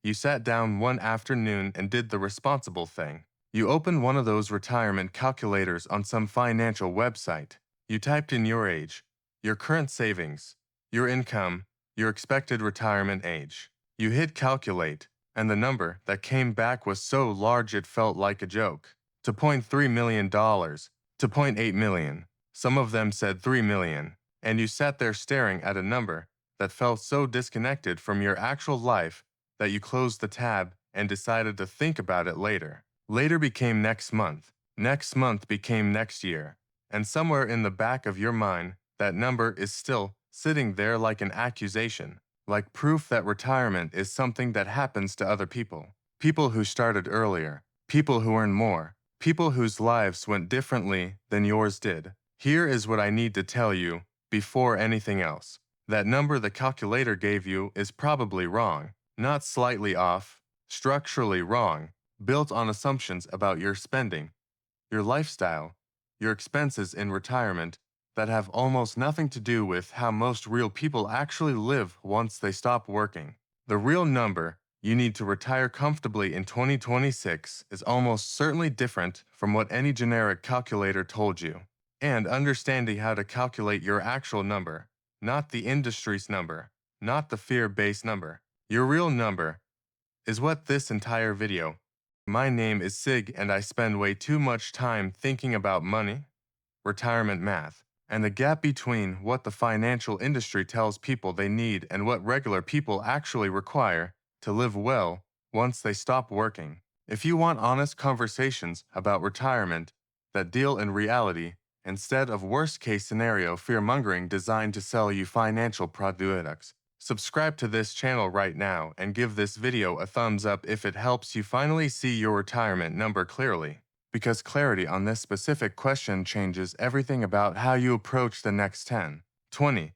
You sat down one afternoon and did the responsible thing. You opened one of those retirement calculators on some financial website. You typed in your age, your current savings, your income, your expected retirement age. You hit calculate, and the number that came back was so large it felt like a joke. $2.3 million, $2.8 million. Some of them said $3 million, and you sat there staring at a number that felt so disconnected from your actual life that you closed the tab and decided to think about it later. Later became next month became next year, and somewhere in the back of your mind, that number is still sitting there like an accusation, like proof that retirement is something that happens to other people. People who started earlier, people who earn more, people whose lives went differently than yours did. Here is what I need to tell you before anything else. That number the calculator gave you is probably wrong, not slightly off, structurally wrong, built on assumptions about your spending, your lifestyle, your expenses in retirement that have almost nothing to do with how most real people actually live once they stop working. The real number you need to retire comfortably in 2026 is almost certainly different from what any generic calculator told you. And understanding how to calculate your actual number, not the industry's number, not the fear-based number, your real number, is what this entire video. My name is Sig and I spend way too much time thinking about money, retirement math, and the gap between what the financial industry tells people they need and what regular people actually require to live well once they stop working. If you want honest conversations about retirement that deal in reality instead of worst-case scenario fear-mongering designed to sell you financial products, subscribe to this channel right now and give this video a thumbs up if it helps you finally see your retirement number clearly. Because clarity on this specific question changes everything about how you approach the next 10, 20,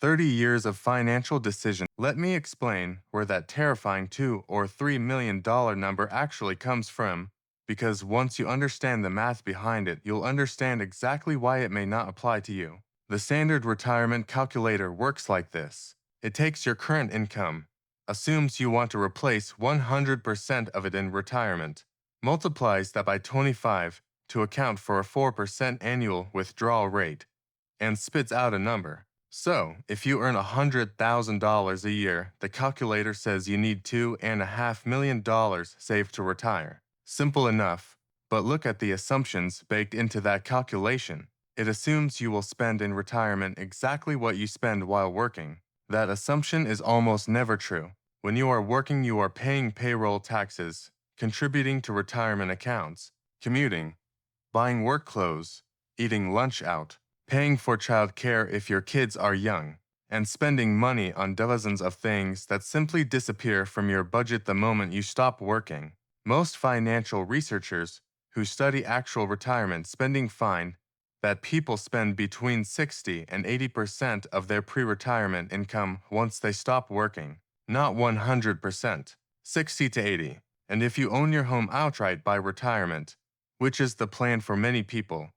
30 years of financial decisions. Let me explain where that terrifying $2 or $3 million number actually comes from, because once you understand the math behind it, you'll understand exactly why it may not apply to you. The standard retirement calculator works like this. It takes your current income, assumes you want to replace 100% of it in retirement, multiplies that by 25 to account for a 4% annual withdrawal rate, and spits out a number. So, if you earn $100,000 a year, the calculator says you need $2.5 million saved to retire. Simple enough, but look at the assumptions baked into that calculation. It assumes you will spend in retirement exactly what you spend while working. That assumption is almost never true. When you are working, you are paying payroll taxes, contributing to retirement accounts, commuting, buying work clothes, eating lunch out, paying for child care if your kids are young, and spending money on dozens of things that simply disappear from your budget the moment you stop working. Most financial researchers who study actual retirement spending find that people spend between 60 and 80% of their pre-retirement income once they stop working, not 100%, 60 to 80. And if you own your home outright by retirement, which is the plan for many people,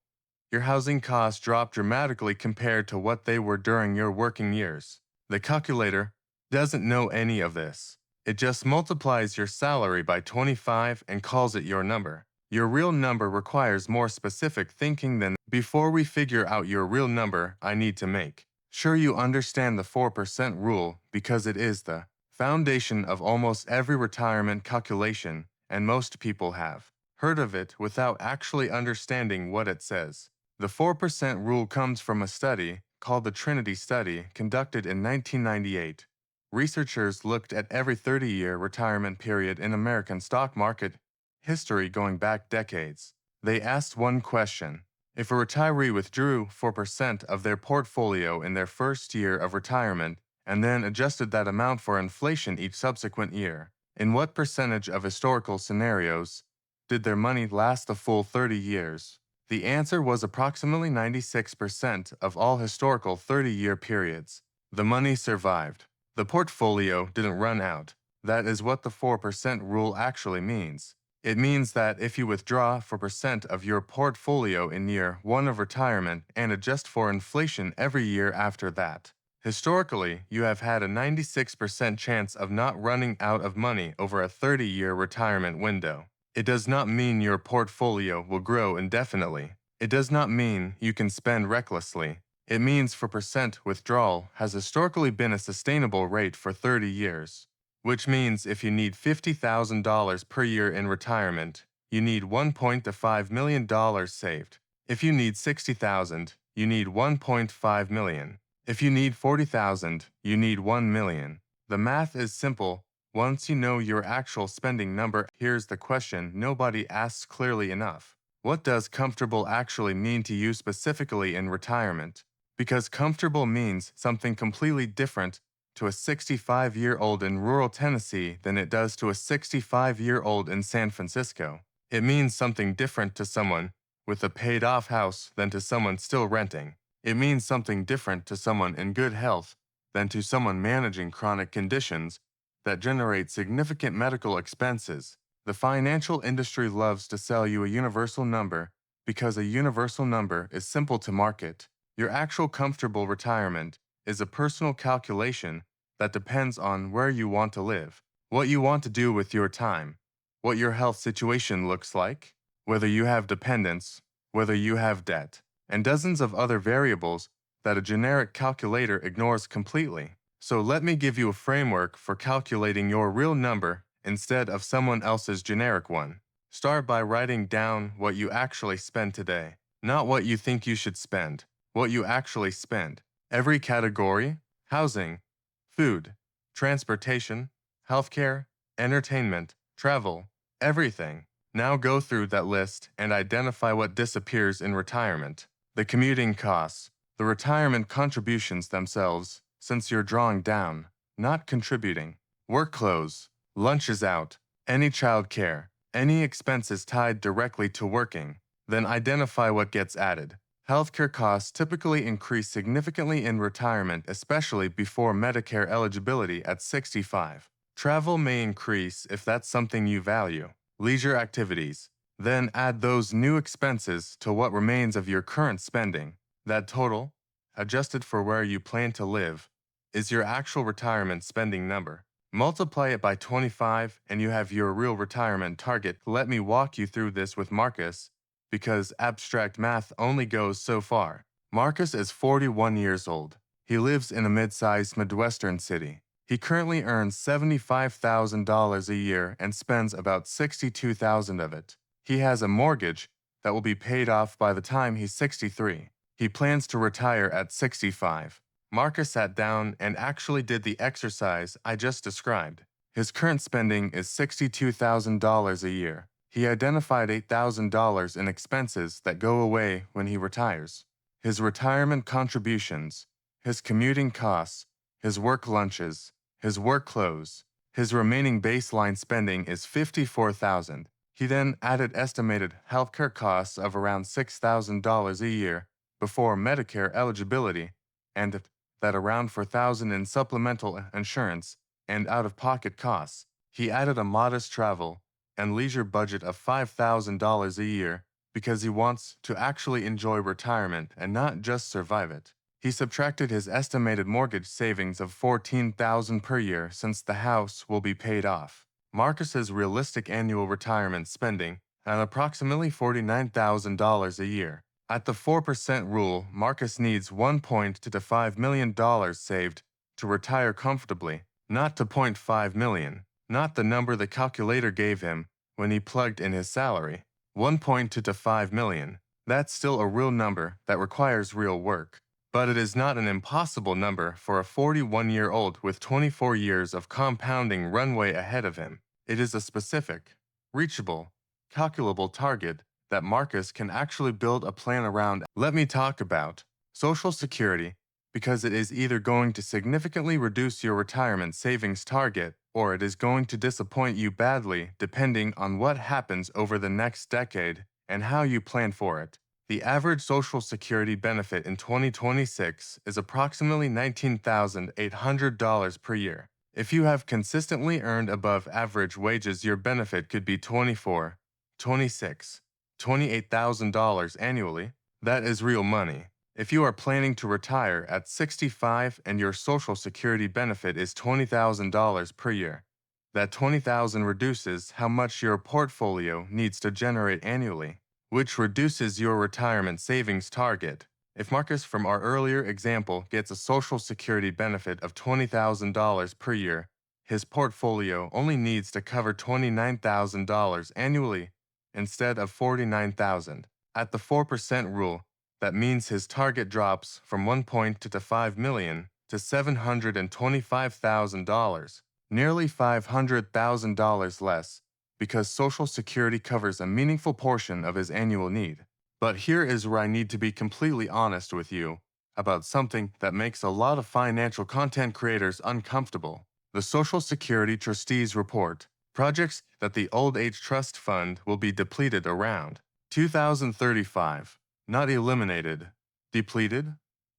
your housing costs drop dramatically compared to what they were during your working years. The calculator doesn't know any of this. It just multiplies your salary by 25 and calls it your number. Your real number requires more specific thinking than before we figure out your real number I need to make. Sure, you understand the 4% rule because it is the foundation of almost every retirement calculation, and most people have heard of it without actually understanding what it says. The 4% rule comes from a study called the Trinity Study conducted in 1998. Researchers looked at every 30-year retirement period in American stock market history going back decades. They asked one question: if a retiree withdrew 4% of their portfolio in their first year of retirement and then adjusted that amount for inflation each subsequent year, in what percentage of historical scenarios did their money last the full 30 years? The answer was approximately 96% of all historical 30-year periods. The money survived. The portfolio didn't run out. That is what the 4% rule actually means. It means that if you withdraw 4% of your portfolio in year 1 of retirement and adjust for inflation every year after that, Historically, you have had a 96% chance of not running out of money over a 30-year retirement window. It does not mean your portfolio will grow indefinitely. It does not mean you can spend recklessly. It means 4% withdrawal has historically been a sustainable rate for 30 years, which means if you need $50,000 per year in retirement, you need $1.5 million saved. If you need $60,000, you need $1.5 million. If you need $40,000, you need $1 million. The math is simple. Once you know your actual spending number, here's the question nobody asks clearly enough. What does comfortable actually mean to you specifically in retirement? Because comfortable means something completely different to a 65-year-old in rural Tennessee than it does to a 65-year-old in San Francisco. It means something different to someone with a paid-off house than to someone still renting. It means something different to someone in good health than to someone managing chronic conditions that generate significant medical expenses. The financial industry loves to sell you a universal number because a universal number is simple to market. Your actual comfortable retirement is a personal calculation that depends on where you want to live, what you want to do with your time, what your health situation looks like, whether you have dependents, whether you have debt, and dozens of other variables that a generic calculator ignores completely. So let me give you a framework for calculating your real number instead of someone else's generic one. Start by writing down what you actually spend today, not what you think you should spend, what you actually spend. Every category: housing, food, transportation, healthcare, entertainment, travel, everything. Now go through that list and identify what disappears in retirement. The commuting costs, the retirement contributions themselves, since you're drawing down, not contributing. Work clothes, lunches out, any child care, any expenses tied directly to working. Then identify what gets added. Healthcare costs typically increase significantly in retirement, especially before Medicare eligibility at 65. Travel may increase if that's something you value. Leisure activities. Then add those new expenses to what remains of your current spending. That total, adjusted for where you plan to live, is your actual retirement spending number. Multiply it by 25 and you have your real retirement target. Let me walk you through this with Marcus, because abstract math only goes so far. Marcus is 41 years old. He lives in a mid-sized Midwestern city. He currently earns $75,000 a year and spends about $62,000 of it. He has a mortgage that will be paid off by the time he's 63. He plans to retire at 65. Marcus sat down and actually did the exercise I just described. His current spending is $62,000 a year. He identified $8,000 in expenses that go away when he retires. His retirement contributions, his commuting costs, his work lunches, his work clothes. His remaining baseline spending is $54,000. He then added estimated healthcare costs of around $6,000 a year before Medicare eligibility, and that around $4,000 in supplemental insurance and out-of-pocket costs. He added a modest travel and leisure budget of $5,000 a year because he wants to actually enjoy retirement and not just survive it. He subtracted his estimated mortgage savings of $14,000 per year since the house will be paid off. Marcus's realistic annual retirement spending at approximately $49,000 a year. At the 4% rule, Marcus needs $1.25 million saved to retire comfortably, not $2.5 million, not the number the calculator gave him when he plugged in his salary. $1.25 million. That's still a real number that requires real work. But it is not an impossible number for a 41-year-old with 24 years of compounding runway ahead of him. It is a specific, reachable, calculable target that Marcus can actually build a plan around. Let me talk about Social Security, because it is either going to significantly reduce your retirement savings target or it is going to disappoint you badly depending on what happens over the next decade and how you plan for it. The average Social Security benefit in 2026 is approximately $19,800 per year. If you have consistently earned above average wages, your benefit could be $24,000, $26,000, $28,000 annually. That is real money. If you are planning to retire at 65 and your Social Security benefit is $20,000 per year, that $20,000 reduces how much your portfolio needs to generate annually, which reduces your retirement savings target. If Marcus from our earlier example gets a Social Security benefit of $20,000 per year, his portfolio only needs to cover $29,000 annually instead of $49,000. At the 4% rule, that means his target drops from 1.25 million to $725,000, nearly $500,000 less, because Social Security covers a meaningful portion of his annual need. But here is where I need to be completely honest with you about something that makes a lot of financial content creators uncomfortable. The Social Security Trustees Report projects that the Old Age Trust Fund will be depleted around 2035. Not eliminated. Depleted?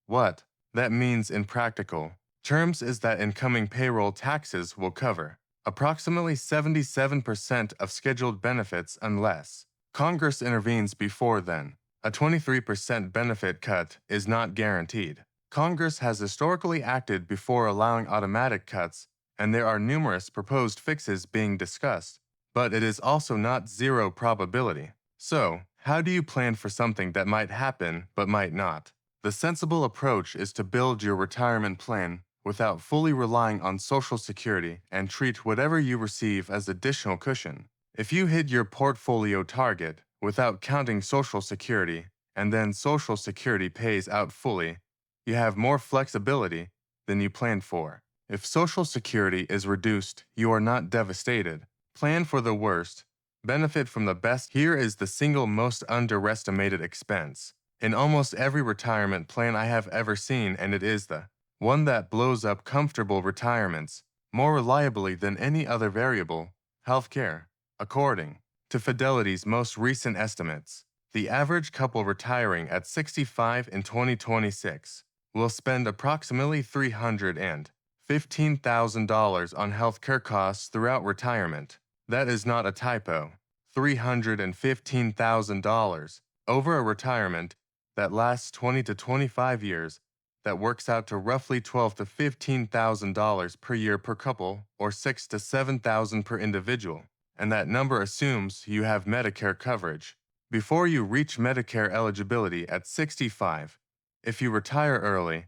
What that means in practical terms is that incoming payroll taxes will cover approximately 77% of scheduled benefits unless Congress intervenes before then. A 23% benefit cut is not guaranteed. Congress has historically acted before allowing automatic cuts, and there are numerous proposed fixes being discussed, but it is also not zero probability. So, how do you plan for something that might happen but might not? The sensible approach is to build your retirement plan without fully relying on Social Security and treat whatever you receive as additional cushion. If you hit your portfolio target without counting Social Security, and then Social Security pays out fully, you have more flexibility than you planned for. If Social Security is reduced, you are not devastated. Plan for the worst. Benefit from the best. Here is the single most underestimated expense in almost every retirement plan I have ever seen, and it is the one that blows up comfortable retirements more reliably than any other variable: healthcare. According to Fidelity's most recent estimates, the average couple retiring at 65 in 2026 will spend approximately $315,000 on healthcare costs throughout retirement. That is not a typo. $315,000 over a retirement that lasts 20 to 25 years. That works out to roughly $12,000 to $15,000 per year per couple, or $6,000 to $7,000 per individual. And that number assumes you have Medicare coverage. Before you reach Medicare eligibility at 65, if you retire early,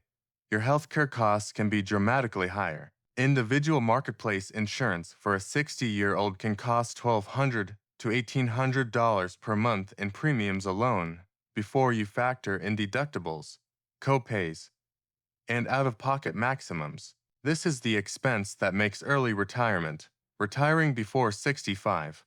your healthcare costs can be dramatically higher. Individual marketplace insurance for a 60-year-old can cost $1,200 to $1,800 per month in premiums alone, before you factor in deductibles, co-pays, and out-of-pocket maximums. This is the expense that makes early retirement, retiring before 65,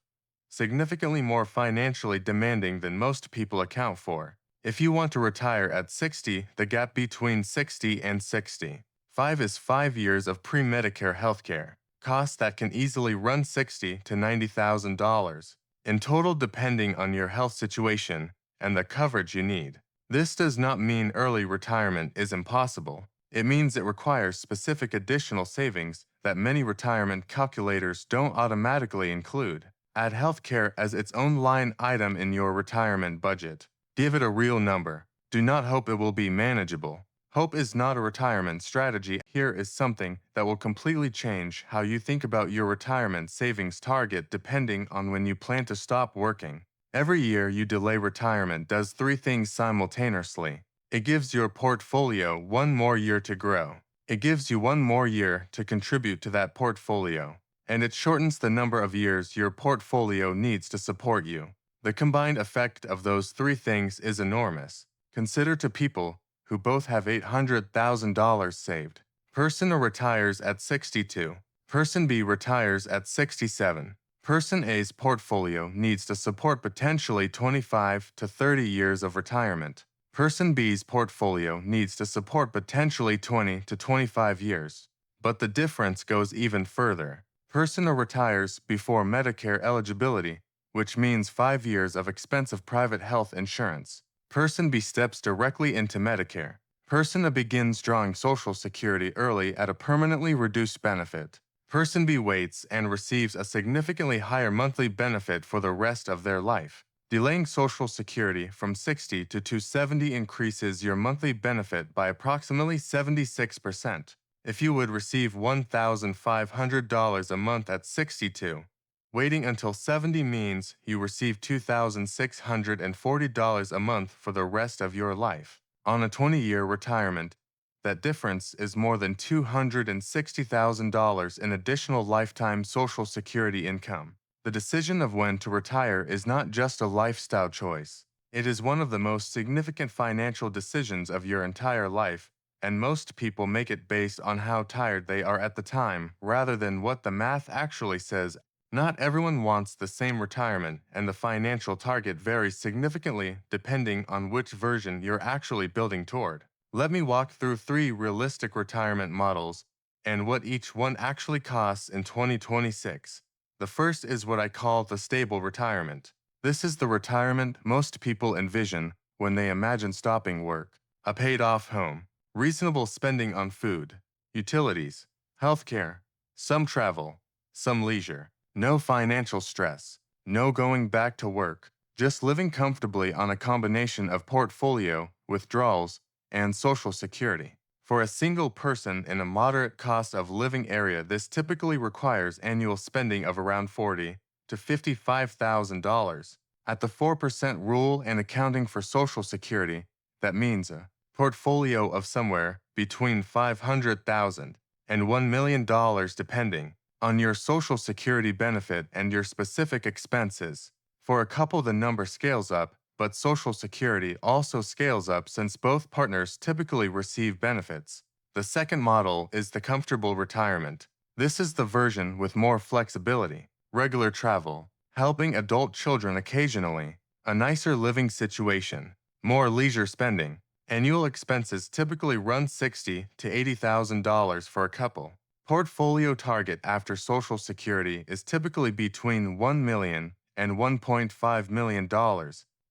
significantly more financially demanding than most people account for. If you want to retire at 60, the gap between 60 and 65 is 5 years of pre-Medicare healthcare costs that can easily run $60,000 to $90,000 in total, depending on your health situation and the coverage you need. This does not mean early retirement is impossible. It means it requires specific additional savings that many retirement calculators don't automatically include. Add healthcare as its own line item in your retirement budget. Give it a real number. Do not hope it will be manageable. Hope is not a retirement strategy. Here is something that will completely change how you think about your retirement savings target depending on when you plan to stop working. Every year you delay retirement does three things simultaneously. It gives your portfolio one more year to grow. It gives you one more year to contribute to that portfolio. And it shortens the number of years your portfolio needs to support you. The combined effect of those three things is enormous. Consider two people who both have $800,000 saved. Person A retires at 62. Person B retires at 67. Person A's portfolio needs to support potentially 25 to 30 years of retirement. Person B's portfolio needs to support potentially 20 to 25 years. But the difference goes even further. Person A retires before Medicare eligibility, which means 5 years of expensive private health insurance. Person B steps directly into Medicare. Person A begins drawing Social Security early at a permanently reduced benefit. Person B waits and receives a significantly higher monthly benefit for the rest of their life. Delaying Social Security from 60 to 270 increases your monthly benefit by approximately 76%. If you would receive $1,500 a month at 62, waiting until 70 means you receive $2,640 a month for the rest of your life. On a 20-year retirement, that difference is more than $260,000 in additional lifetime Social Security income. The decision of when to retire is not just a lifestyle choice. It is one of the most significant financial decisions of your entire life, and most people make it based on how tired they are at the time rather than what the math actually says. Not everyone wants the same retirement, and the financial target varies significantly depending on which version you're actually building toward. Let me walk through 3 realistic retirement models and what each one actually costs in 2026. The first is what I call the stable retirement. This is the retirement most people envision when they imagine stopping work. A paid-off home, reasonable spending on food, utilities, healthcare, some travel, some leisure, no financial stress, no going back to work, just living comfortably on a combination of portfolio, withdrawals, and Social Security. For a single person in a moderate cost of living area, this typically requires annual spending of around $40,000 to $55,000. At the 4% rule and accounting for Social Security, that means a portfolio of somewhere between $500,000 and $1 million depending on your Social Security benefit and your specific expenses. For a couple, the number scales up, but Social Security also scales up since both partners typically receive benefits. The second model is the comfortable retirement. This is the version with more flexibility, regular travel, helping adult children occasionally, a nicer living situation, more leisure spending. Annual expenses typically run $60,000 to $80,000 for a couple. Portfolio target after Social Security is typically between $1 million and $1.5 million.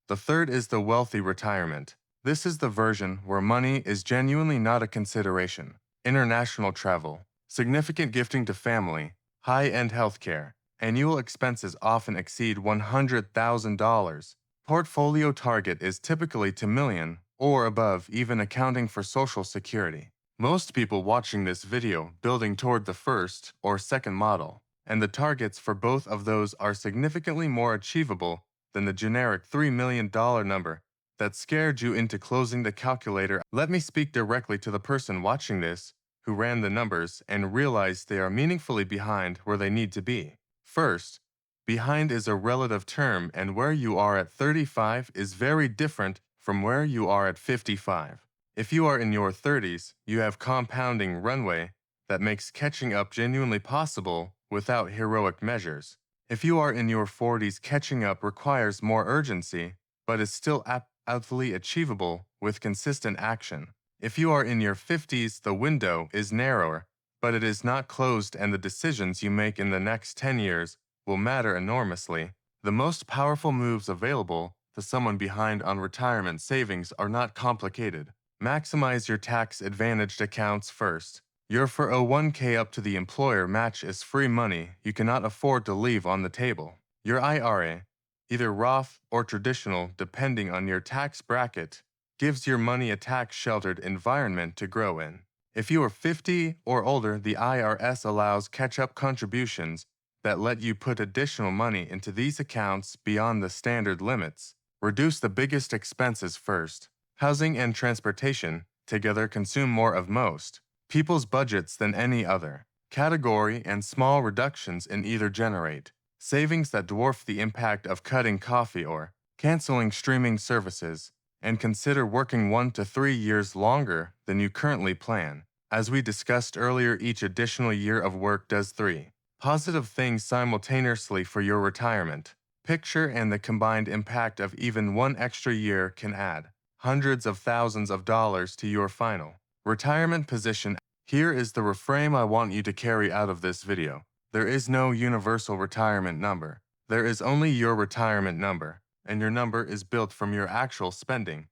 The third is the wealthy retirement. This is the version where money is genuinely not a consideration. International travel, significant gifting to family, high-end healthcare. Annual expenses often exceed $100,000. Portfolio target is typically $2 million or above, even accounting for Social Security. Most people watching this video building toward the first or second model, and the targets for both of those are significantly more achievable than the generic $3 million number that scared you into closing the calculator. Let me speak directly to the person watching this who ran the numbers and realized they are meaningfully behind where they need to be. First, behind is a relative term, and where you are at 35 is very different from where you are at 55. If you are in your 30s, you have compounding runway that makes catching up genuinely possible without heroic measures. If you are in your 40s, catching up requires more urgency, but is still absolutely achievable with consistent action. If you are in your 50s, the window is narrower, but it is not closed, and the decisions you make in the next 10 years will matter enormously. The most powerful moves available to someone behind on retirement savings are not complicated. Maximize your tax-advantaged accounts first. Your 401k up to the employer match is free money you cannot afford to leave on the table. Your IRA, either Roth or traditional depending on your tax bracket, gives your money a tax-sheltered environment to grow in. If you are 50 or older, the IRS allows catch-up contributions that let you put additional money into these accounts beyond the standard limits. Reduce the biggest expenses first. Housing and transportation together consume more of most people's budgets than any other category, and small reductions in either generate savings that dwarf the impact of cutting coffee or canceling streaming services. And consider working 1 to 3 years longer than you currently plan. As we discussed earlier, each additional year of work does 3 positive things simultaneously for your retirement picture, and the combined impact of even 1 extra year can add hundreds of thousands of dollars to your final retirement position. Here is the reframe I want you to carry out of this video. There is no universal retirement number. There is only your retirement number, and your number is built from your actual spending,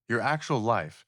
your actual life,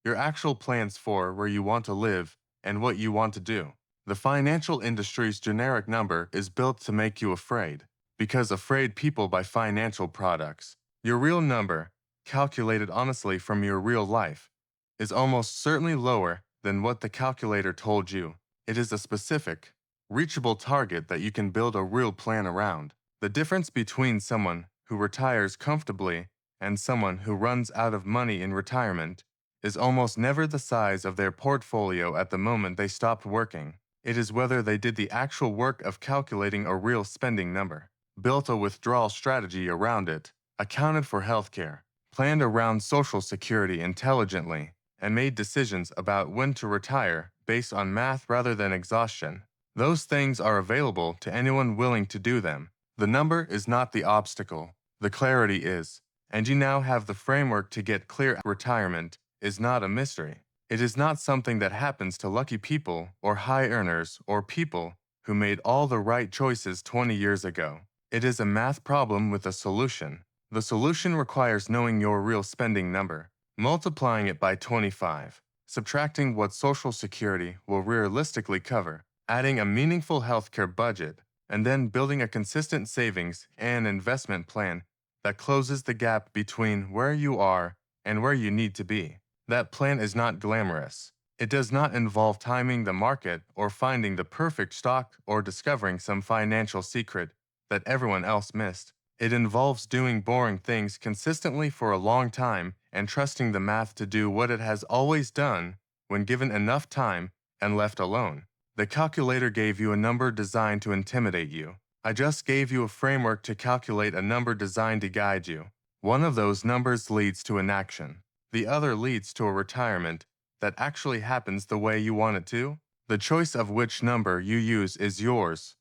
your actual plans for where you want to live and what you want to do. The financial industry's generic number is built to make you afraid. because afraid people buy financial products. Your real number, calculated honestly from your real life, is almost certainly lower than what the calculator told you. It is a specific, reachable target that you can build a real plan around. The difference between someone who retires comfortably and someone who runs out of money in retirement is almost never the size of their portfolio at the moment they stopped working. It is whether they did the actual work of calculating a real spending number, built a withdrawal strategy around it, accounted for healthcare, planned around Social Security intelligently, and made decisions about when to retire based on math rather than exhaustion. Those things are available to anyone willing to do them. The number is not the obstacle, the clarity is, and you now have the framework to get clear. Retirement is not a mystery. It is not something that happens to lucky people or high earners or people who made all the right choices 20 years ago. It is a math problem with a solution. The solution requires knowing your real spending number, multiplying it by 25, subtracting what Social Security will realistically cover, adding a meaningful healthcare budget, and then building a consistent savings and investment plan that closes the gap between where you are and where you need to be. That plan is not glamorous. It does not involve timing the market or finding the perfect stock or discovering some financial secret that everyone else missed. It involves doing boring things consistently for a long time and trusting the math to do what it has always done when given enough time and left alone. The calculator gave you a number designed to intimidate you. I just gave you a framework to calculate a number designed to guide you. One of those numbers leads to an action. The other leads to a retirement that actually happens the way you want it to. The choice of which number you use is yours.